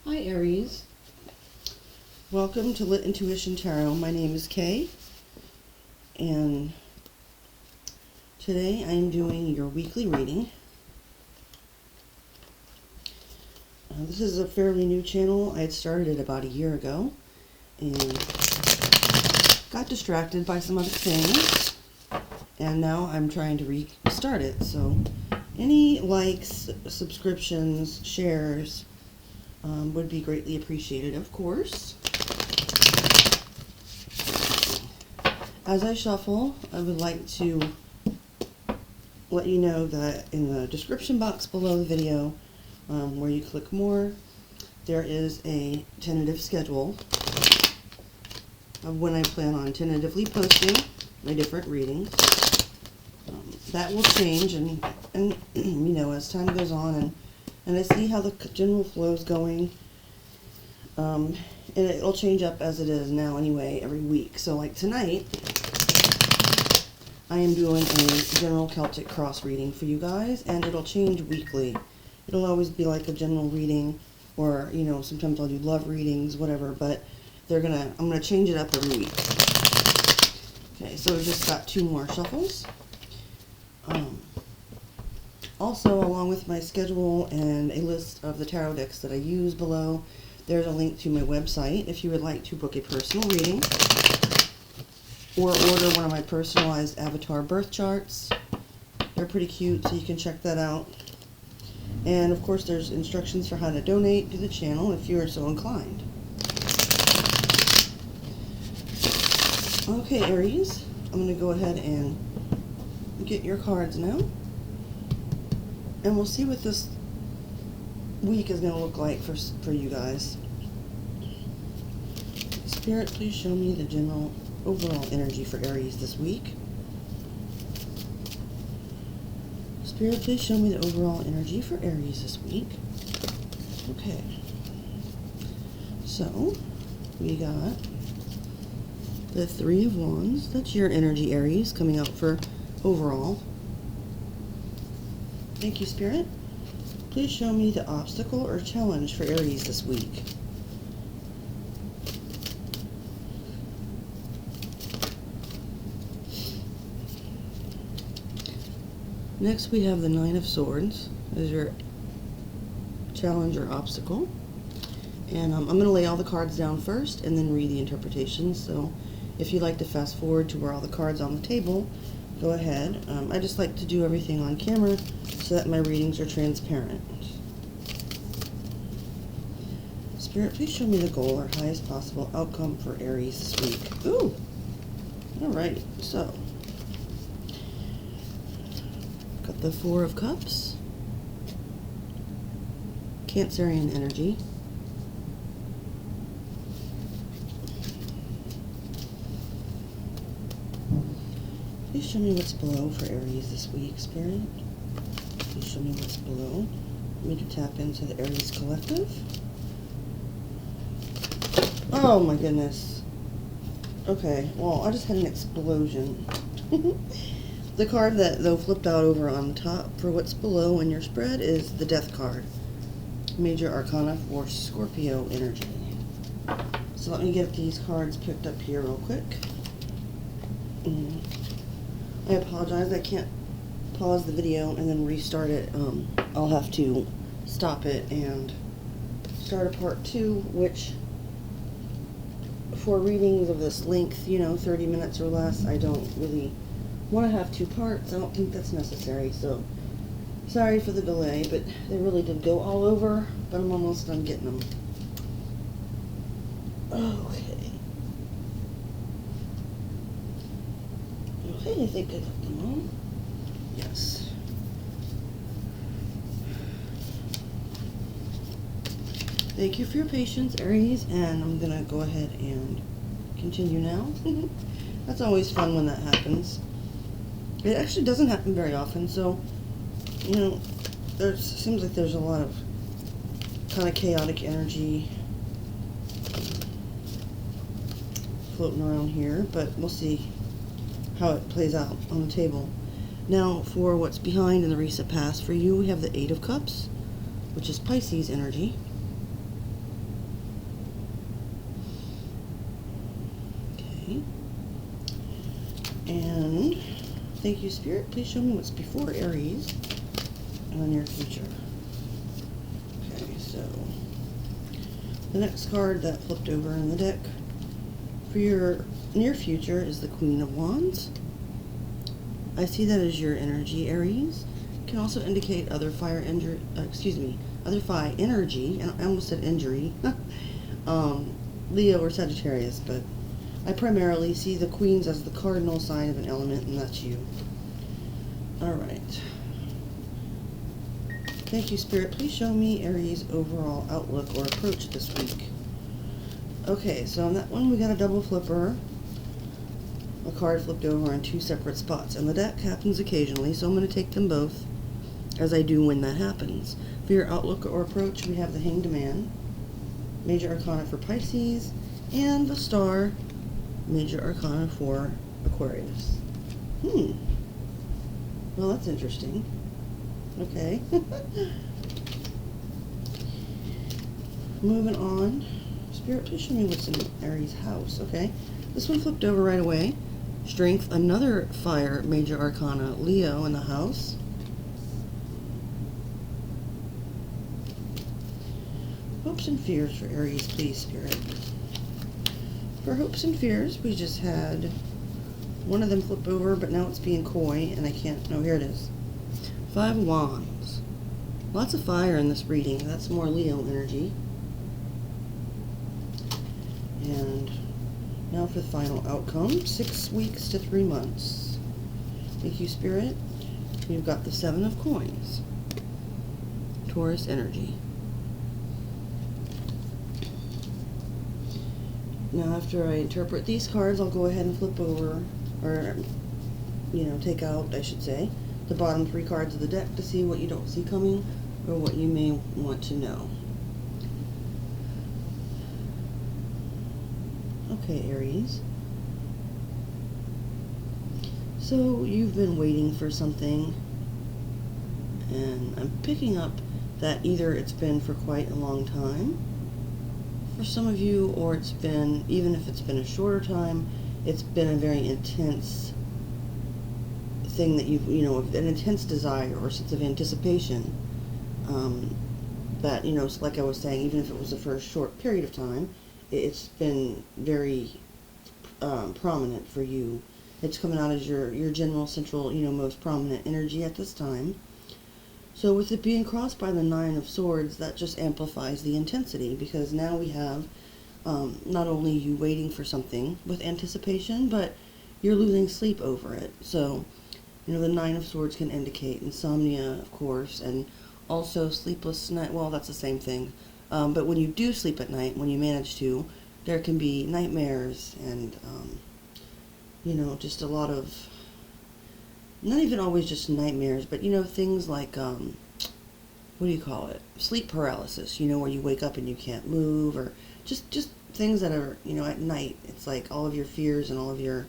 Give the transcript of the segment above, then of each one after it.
Hi Aries, welcome to Lit Intuition Tarot. My name is Kay, and today I am doing your weekly reading. This is a fairly new channel. I had started it about a year ago and got distracted by some other things, and now I'm trying to restart it. So any likes, subscriptions, shares would be greatly appreciated, of course. As I shuffle, I would like to let you know that in the description box below the video, where you click more, there is a tentative schedule of when I plan on tentatively posting my different readings. That will change, and you know, as time goes on, and I see how the general flow is going, and it'll change up as it is now anyway every week. So like tonight, I am doing a general Celtic cross reading for you guys, and it'll change weekly. It'll always be like a general reading, or you know, sometimes I'll do love readings, whatever, but I'm gonna change it up every week. Okay, so we've just got two more shuffles. Also, along with my schedule and a list of the tarot decks that I use below, there's a link to my website if you would like to book a personal reading or order one of my personalized avatar birth charts. They're pretty cute, so you can check that out. And of course, there's instructions for how to donate to the channel if you are so inclined. Okay, Aries, I'm going to go ahead and get your cards now. And we'll see what this week is going to look like for you guys. Spirit, please show me the general overall energy for Aries this week. Spirit, please show me the overall energy for Aries this week. Okay. So, we got the Three of Wands. That's your energy, Aries, coming out for overall. Thank you, Spirit. Please show me the obstacle or challenge for Aries this week. Next, we have the Nine of Swords as your challenge or obstacle. And I'm going to lay all the cards down first and then read the interpretations. So if you'd like to fast forward to where all the cards on the table, go ahead. I just like to do everything on camera so that my readings are transparent. Spirit, please show me the goal or highest possible outcome for Aries this week. Ooh! Alright, so got the Four of Cups, Cancerian energy, please show me what's below for Aries this week, Spirit. Please show me what's below. Let me tap into the Aries collective. Oh my goodness. Okay, well, I just had an explosion. The card that, though, flipped out over on top for what's below in your spread is the Death card. Major Arcana for Scorpio energy. So let me get these cards picked up here real quick. I apologize, I can't pause the video and then restart it. I'll have to stop it and start a part 2, which for readings of this length, you know, 30 minutes or less, I don't really want to have 2 parts. I don't think that's necessary, so sorry for the delay, but they really did go all over, but I'm almost done getting them. Okay. Okay, I think I got them all. Yes. Thank you for your patience, Aries, and I'm gonna go ahead and continue now. That's always fun when that happens. It actually doesn't happen very often, so, you know, seems like there's a lot of kind of chaotic energy floating around here, but we'll see how it plays out on the table. Now, for what's behind in the recent past for you, we have the Eight of Cups, which is Pisces energy. Okay. And thank you, Spirit. Please show me what's before Aries and the near future. Okay, so the next card that flipped over in the deck for your near future is the Queen of Wands. I see that as your energy, Aries. It can also indicate other fire energy, other fire energy, and I almost said injury, Leo or Sagittarius, but I primarily see the queens as the cardinal sign of an element, and that's you. Alright. Thank you, Spirit. Please show me Aries' overall outlook or approach this week. Okay, so on that one we got a double flipper. A card flipped over in two separate spots, and the deck happens occasionally, so I'm going to take them both, as I do when that happens. For your outlook or approach, we have the Hanged Man, Major Arcana for Pisces, and the Star, Major Arcana for Aquarius. Well, that's interesting. Okay. Moving on. Spirit, please show me what's in Aries' house, okay? This one flipped over right away. Strength, another fire, Major Arcana, Leo in the house. Hopes and fears for Aries, please, Spirit. For hopes and fears, we just had one of them flip over, but now it's being coy, and I can't, no, here it is. 5 of Wands. Lots of fire in this reading. That's more Leo energy. And now for the final outcome, 6 weeks to 3 months. Thank you, Spirit. You've got the 7 of Coins. Taurus energy. Now after I interpret these cards, I'll go ahead and flip over, or, take out, I should say, the bottom 3 cards of the deck to see what you don't see coming, or what you may want to know. Okay, Aries. So you've been waiting for something, and I'm picking up that either it's been for quite a long time for some of you, or it's been, even if it's been a shorter time, it's been a very intense thing that you've, an intense desire or sense of anticipation, that, like I was saying, even if it was for a short period of time, it's been very prominent for you. It's coming out as your general central, most prominent energy at this time. So with it being crossed by the 9 of Swords, that just amplifies the intensity, because now we have not only you waiting for something with anticipation, but you're losing sleep over it. So, the 9 of Swords can indicate insomnia, of course, and also sleepless night. Well, that's the same thing. But when you do sleep at night, when you manage to, there can be nightmares and, just a lot of, not even always just nightmares, but, things like, what do you call it? Sleep paralysis, where you wake up and you can't move, or just things that are, at night. It's like all of your fears and all of your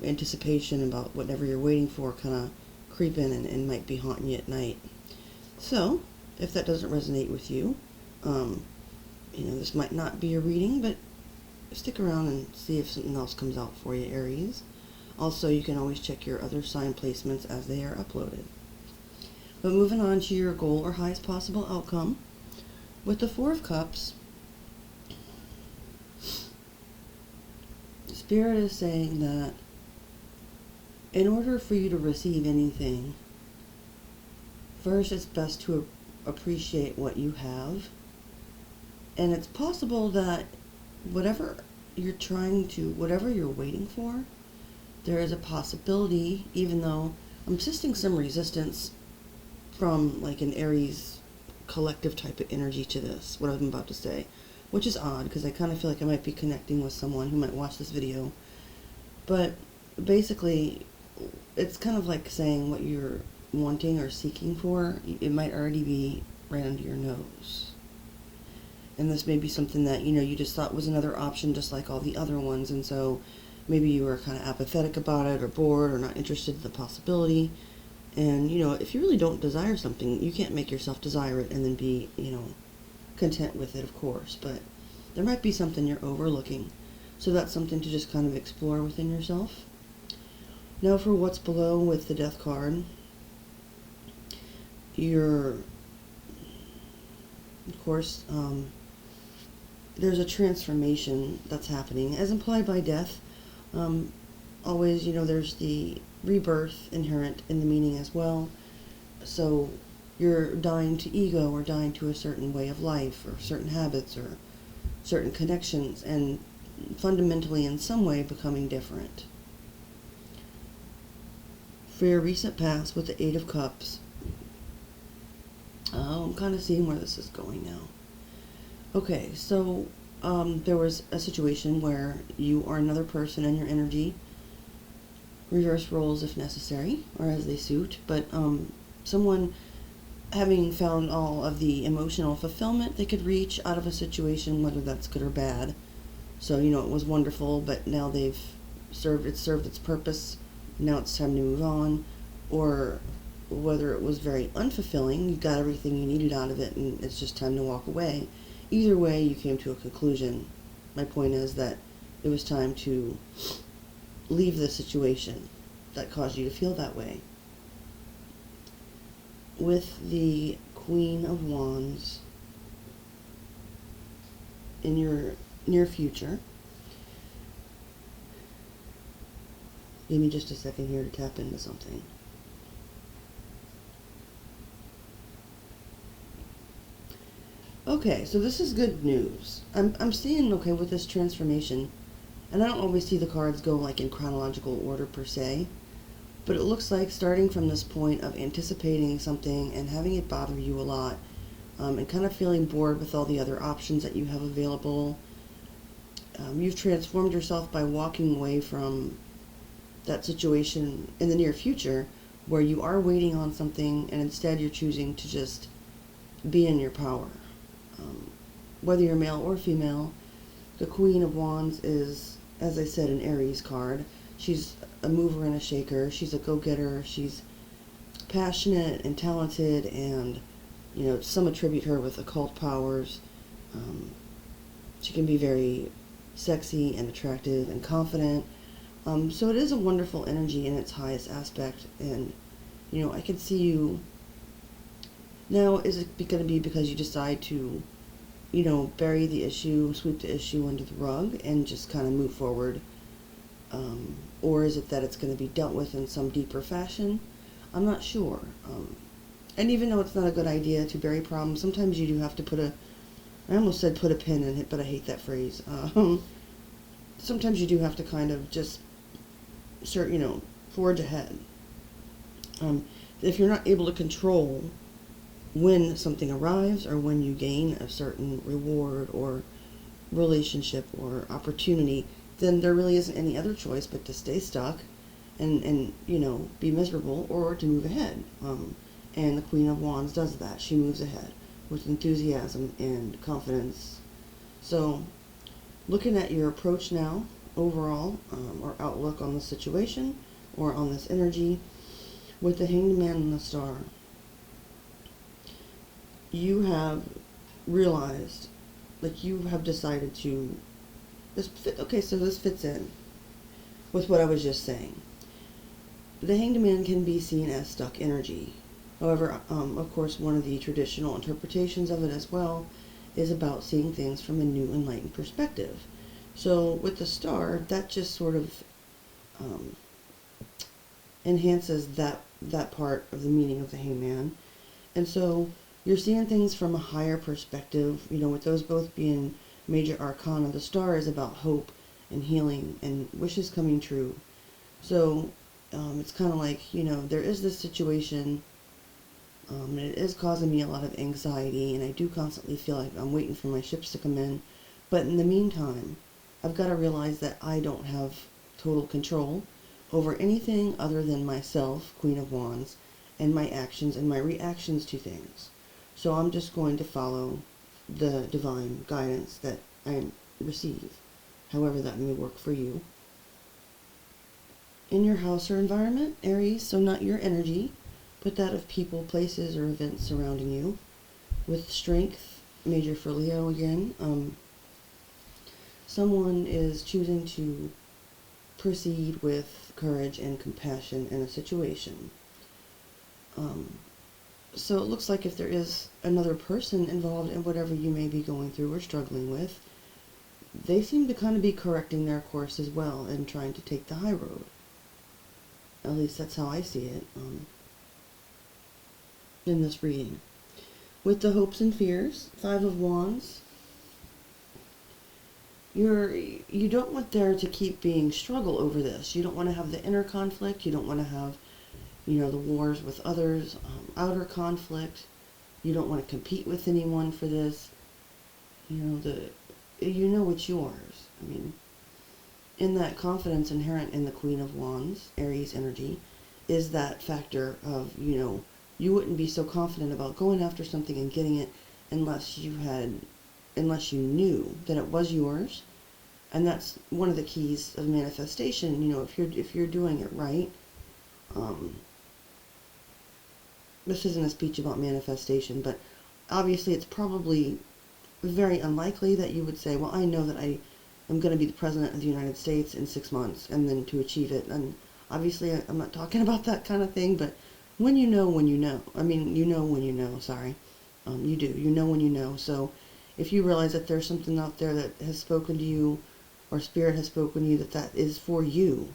anticipation about whatever you're waiting for kind of creep in and might be haunting you at night. So, if that doesn't resonate with you, this might not be a reading, but stick around and see if something else comes out for you, Aries. Also, you can always check your other sign placements as they are uploaded. But moving on to your goal or highest possible outcome, with the 4 of Cups, Spirit is saying that in order for you to receive anything, first it's best to appreciate what you have. And it's possible that whatever you're waiting for, there is a possibility, even though I'm sensing some resistance from like an Aries collective type of energy to this, what I'm about to say, which is odd because I kind of feel like I might be connecting with someone who might watch this video. But basically, it's kind of like saying what you're wanting or seeking for, it might already be right under your nose. And this may be something that, you just thought was another option just like all the other ones, and so maybe you were kind of apathetic about it or bored or not interested in the possibility. And, if you really don't desire something, you can't make yourself desire it and then be, content with it, of course. But there might be something you're overlooking. So that's something to just kind of explore within yourself. Now for what's below with the Death card, of course, there's a transformation that's happening, as implied by death. Always, there's the rebirth inherent in the meaning as well. So you're dying to ego, or dying to a certain way of life, or certain habits, or certain connections, and fundamentally in some way becoming different. For your recent past with the Eight of Cups, I'm kind of seeing where this is going now. Okay, so there was a situation where you are another person in your energy. Reverse roles if necessary, or as they suit, but someone having found all of the emotional fulfillment they could reach out of a situation, whether that's good or bad. So, it was wonderful, but now they've served its purpose. Now it's time to move on. Or whether it was very unfulfilling, you got everything you needed out of it and it's just time to walk away. Either way, you came to a conclusion. My point is that it was time to leave the situation that caused you to feel that way. With the Queen of Wands in your near future, give me just a second here to tap into something. Okay, so this is good news. I'm seeing, with this transformation, and I don't always see the cards go like in chronological order per se, but it looks like starting from this point of anticipating something and having it bother you a lot, and kind of feeling bored with all the other options that you have available, you've transformed yourself by walking away from that situation in the near future where you are waiting on something and instead you're choosing to just be in your power. Whether you're male or female, the Queen of Wands is, as I said, an Aries card. She's a mover and a shaker. She's a go-getter. She's passionate and talented, and some attribute her with occult powers. She can be very sexy and attractive and confident. So it is a wonderful energy in its highest aspect, and I can see you. Now, is it going to be because you decide to bury the issue, sweep the issue under the rug and just kind of move forward? Or is it that it's going to be dealt with in some deeper fashion? I'm not sure. And even though it's not a good idea to bury problems, sometimes you do have to I almost said put a pin in it, but I hate that phrase. Sometimes you do have to kind of just forge ahead. If you're not able to control when something arrives or when you gain a certain reward or relationship or opportunity, then there really isn't any other choice but to stay stuck and be miserable, or to move ahead. And the Queen of Wands does that. She moves ahead with enthusiasm and confidence. So looking at your approach now overall, or outlook on the situation or on this energy, with the Hanged Man and the Star, you have realized, you have decided to, so this fits in with what I was just saying. The Hanged Man can be seen as stuck energy. However, of course, one of the traditional interpretations of it as well is about seeing things from a new enlightened perspective. So with the Star, that just sort of enhances that part of the meaning of the Hanged Man. And so you're seeing things from a higher perspective, with those both being major arcana. The Star is about hope and healing and wishes coming true. So it's kind of like, there is this situation, and it is causing me a lot of anxiety, and I do constantly feel like I'm waiting for my ships to come in. But in the meantime, I've got to realize that I don't have total control over anything other than myself, Queen of Wands, and my actions and my reactions to things. So I'm just going to follow the divine guidance that I receive, however that may work for you. In your house or environment, Aries, so not your energy, but that of people, places, or events surrounding you. With strength, major for Leo again. someone is choosing to proceed with courage and compassion in a situation. So it looks like if there is another person involved in whatever you may be going through or struggling with, they seem to kind of be correcting their course as well and trying to take the high road. At least that's how I see it in this reading. With the hopes and fears, Five of Wands, you don't want there to keep being struggle over this. You don't want to have the inner conflict. You don't want to have, the wars with others, outer conflict. You don't want to compete with anyone for this. It's yours. I mean, in that confidence inherent in the Queen of Wands, Aries energy, is that factor of, you wouldn't be so confident about going after something and getting it unless you knew that it was yours. And that's one of the keys of manifestation. If you're doing it right, this isn't a speech about manifestation, but obviously it's probably very unlikely that you would say, well, I know that I am going to be the President of the United States in 6 months, and then to achieve it. And obviously I'm not talking about that kind of thing, but when you know, when you know. I mean, you know when you know, sorry. You do. You know when you know. So if you realize that there's something out there that has spoken to you, or Spirit has spoken to you, that is for you,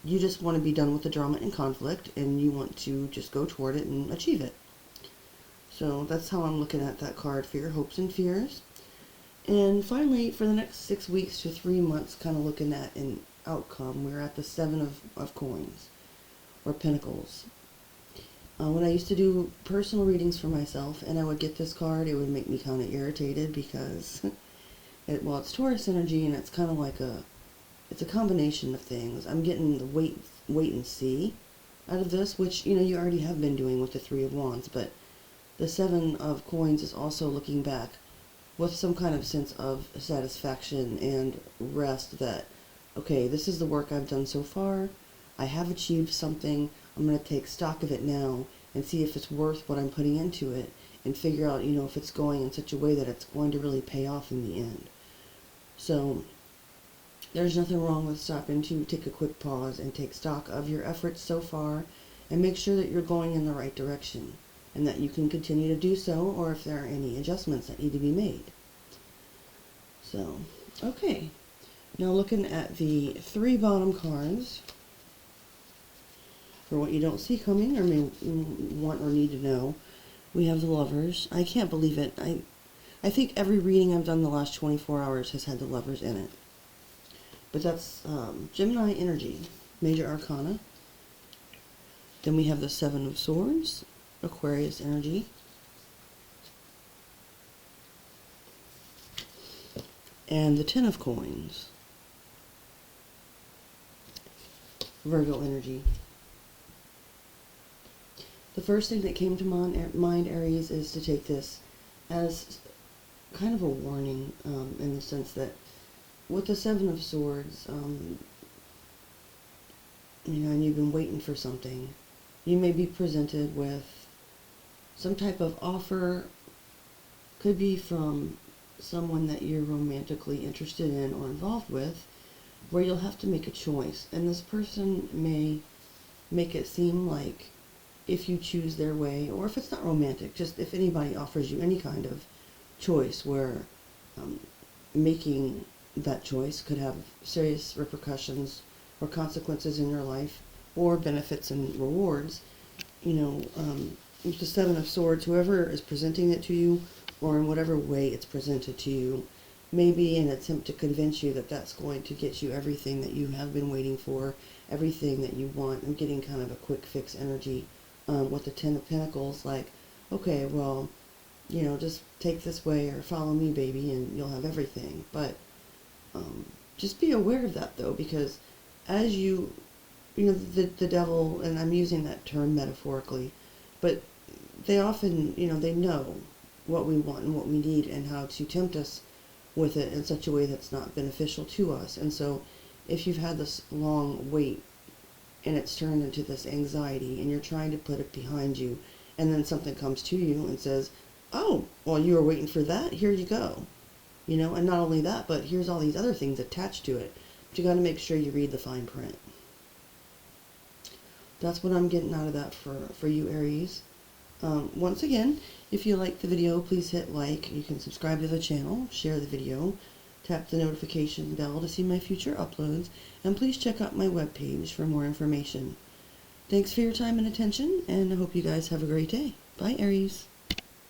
you just want to be done with the drama and conflict, and you want to just go toward it and achieve it. So that's how I'm looking at that card for your hopes and fears. And finally, for the next 6 weeks to 3 months, kind of looking at an outcome, we're at the Seven of Coins, or Pentacles. When I used to do personal readings for myself, and I would get this card, it would make me kind of irritated because, it's Taurus energy, and it's kind of like it's a combination of things. I'm getting the wait and see out of this, which, you already have been doing with the Three of Wands, but the Seven of Coins is also looking back with some kind of sense of satisfaction and rest that, okay, this is the work I've done so far. I have achieved something. I'm going to take stock of it now and see if it's worth what I'm putting into it, and figure out, if it's going in such a way that it's going to really pay off in the end. So there's nothing wrong with stopping to take a quick pause and take stock of your efforts so far and make sure that you're going in the right direction and that you can continue to do so, or if there are any adjustments that need to be made. So, okay. Now looking at the 3 bottom cards for what you don't see coming or may want or need to know, we have the Lovers. I can't believe it. I think every reading I've done the last 24 hours has had the Lovers in it. But that's Gemini energy, Major Arcana. Then we have the Seven of Swords, Aquarius energy. And the Ten of Coins, Virgo energy. The first thing that came to mind, Aries, is to take this as kind of a warning, in the sense that with the Seven of Swords, and you've been waiting for something, you may be presented with some type of offer. Could be from someone that you're romantically interested in or involved with, where you'll have to make a choice. And this person may make it seem like if you choose their way, or if it's not romantic, just if anybody offers you any kind of choice where making that choice could have serious repercussions or consequences in your life, or benefits and rewards, with the Seven of Swords, whoever is presenting it to you, or in whatever way it's presented to you, may be an attempt to convince you that that's going to get you everything that you have been waiting for, everything that you want. I'm getting kind of a quick fix energy with the Ten of Pentacles, like, okay, well, just take this way or follow me, baby, and you'll have everything. But just be aware of that, though, because as the devil, and I'm using that term metaphorically, but they often, they know what we want and what we need and how to tempt us with it in such a way that's not beneficial to us. And so if you've had this long wait and it's turned into this anxiety and you're trying to put it behind you, and then something comes to you and says, oh, well, you were waiting for that, here you go. you know, and not only that, but here's all these other things attached to it. But you got to make sure you read the fine print. That's what I'm getting out of that for you, Aries. Once again, if you like the video, please hit like. You can subscribe to the channel, share the video, tap the notification bell to see my future uploads, and please check out my webpage for more information. Thanks for your time and attention, and I hope you guys have a great day. Bye, Aries.